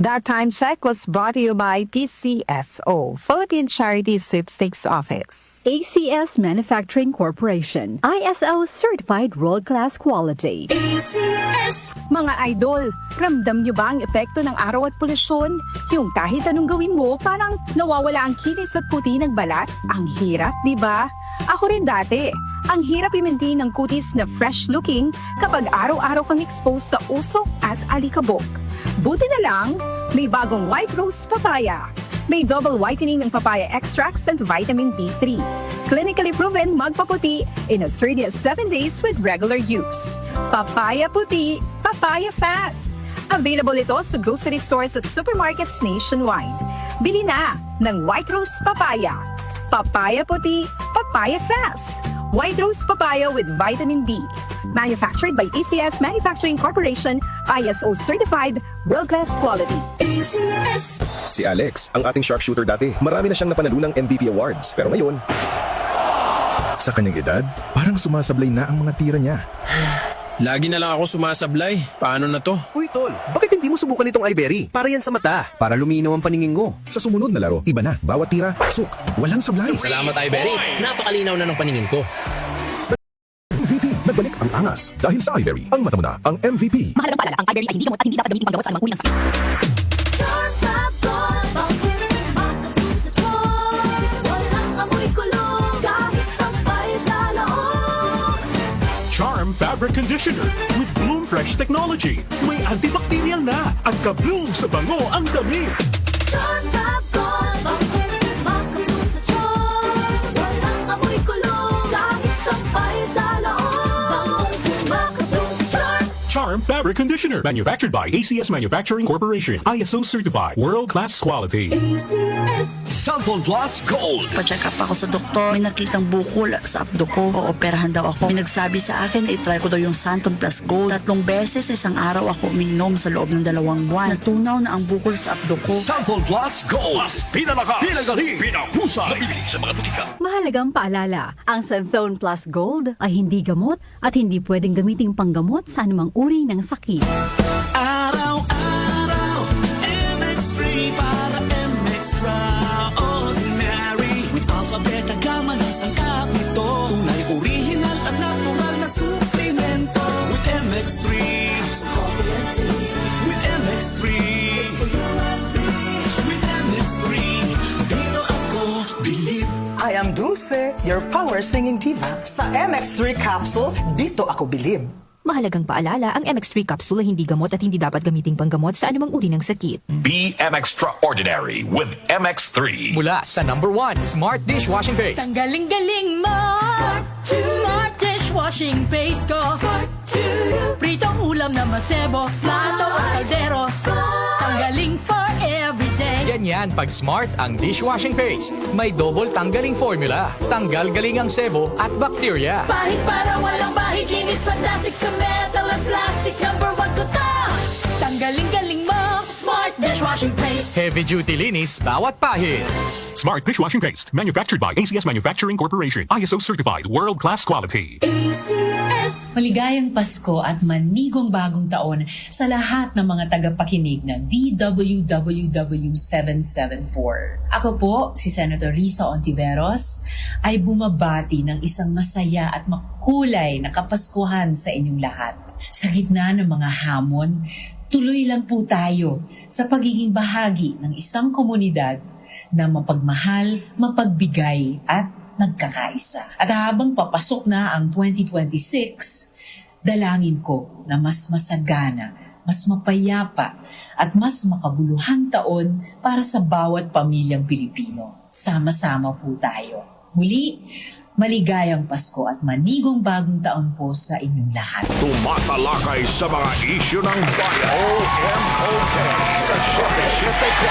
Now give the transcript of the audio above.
That Time Check was brought to you by PCSO, Philippine Charity Sweepstakes Office. ACS Manufacturing Corporation, ISO Certified World-Class Quality. ACS. Mga idol, ramdam nyo ba ang epekto ng araw at polusyon? Yung kahit anong gawin mo, parang nawawala ang kinis at puti ng balat? Ang hirap, di ba? Ako rin dati. Ang hirap i-maintain ng kutis na fresh-looking kapag araw-araw kang exposed sa usok at alikabok. Buti na lang, may bagong White Rose Papaya. May double whitening ng papaya extracts and vitamin B3. Clinically proven magpaputi in as early as 7 days with regular use. Papaya puti, papaya fast. Available ito sa grocery stores at supermarkets nationwide. Bili na ng White Rose Papaya. Papaya puti, papaya fast. White Rose Papaya with vitamin B. Manufactured by ACS Manufacturing Corporation, ISO certified, world-class quality. ACS. Si Alex, ang ating sharpshooter dati, marami na siyang napanalo ng MVP awards. Pero ngayon, sa kanyang edad, parang sumasablay na ang mga tira niya. Lagi na lang ako sumasablay. Paano na to? Uy, tol, bakit hindi mo subukan itong iBerry? Para yan sa mata, para luminaw ang paningin ko. Sa sumunod na laro, iba na. Bawat tira, pasok. Walang sablay. Salamat, iBerry. Napakalinaw na ng paningin ko. MVP, nagbalik ang angas. Dahil sa iBerry, ang mata mo na ang MVP. Mahalagang paalala, ang iBerry ay hindi gamot at hindi dapat gamitin panggamot sa anumang uri ng sakit. Charm Fabric Conditioner with Bloom Fresh Technology. May antibacterial na at ka-bloom sa bango ang damit. Charm Fab Gold. Bakit makabloom sa charm? Walang amoy kulong kahit sampay sa loob. Makabloom sa charm. Charm Fabric Conditioner. Manufactured by ACS Manufacturing Corporation. ISO certified. World-class quality. ACS. Santon Plus Gold. Pa-check up ako sa doktor, may nakitang bukol sa abdo ko. Ooperahan daw ako. May nagsabi sa akin na itry ko daw yung Santon Plus Gold. 3 beses sa isang araw ako uminom sa loob ng 2 buwan. Natunaw na ang bukol sa abdo ko. Santon Plus Gold. Mas pinalakas, pinagaling, pinahusay. Mabibili sa mga butika. Mahalagang paalala, ang Santhone Plus Gold ay hindi gamot at hindi pwedeng gamiting panggamot sa anumang uri ng sakit. Araw-araw, MX3 para MX-Traordinary. With alpha, beta, gamma na sangkap nito. Tunay, original at natural na suplemento. With MX3, capsule, coffee and tea. With MX3, it's for you and me. With MX3, dito ako bilib. I am Dulce, your power singing diva. Sa MX3 capsule, dito ako bilib. Mahalagang paalala, ang MX3 capsule ay hindi gamot at hindi dapat gamiting panggamot sa anumang uri ng sakit. Be Extraordinary with MX3. Mula sa #1 Smart Dishwashing Paste. Ang galing-galing mo! Smart dishwashing paste ko. Pritong ulam na masebo, plato at kaldero. Ang galing for everyday. Ganyan pag Smart ang dishwashing paste. May double tanggaling formula. Tanggal galing ang sebo at bakterya. Bahid para walang bahid, linis fantastic sa metal at plastic. #1 ko to. Tanggaling-galing mo, Smart dishwashing paste. Heavy duty linis bawat pahid. Smart Dishwashing Paste. Manufactured by ACS Manufacturing Corporation. ISO certified. World-class quality. ACS. Maligayang Pasko at manigong bagong taon sa lahat ng mga tagapakinig ng DWWW 774. Ako po, si Senator Risa Ontiveros, ay bumabati ng isang masaya at makulay na Kapaskuhan sa inyong lahat. Sa gitna ng mga hamon, tuloy lang po tayo sa pagiging bahagi ng isang komunidad na mapagmahal, mapagbigay at nagkakaisa. At habang papasok na ang 2026, dalangin ko na mas masagana, mas mapayapa at mas makabuluhang taon para sa bawat pamilyang Pilipino. Sama-sama po tayo. Muli, maligayang Pasko at manigong bagong taon po sa inyong lahat. Tumatalakay sa mga isyu ng bayan. OMOK sa 77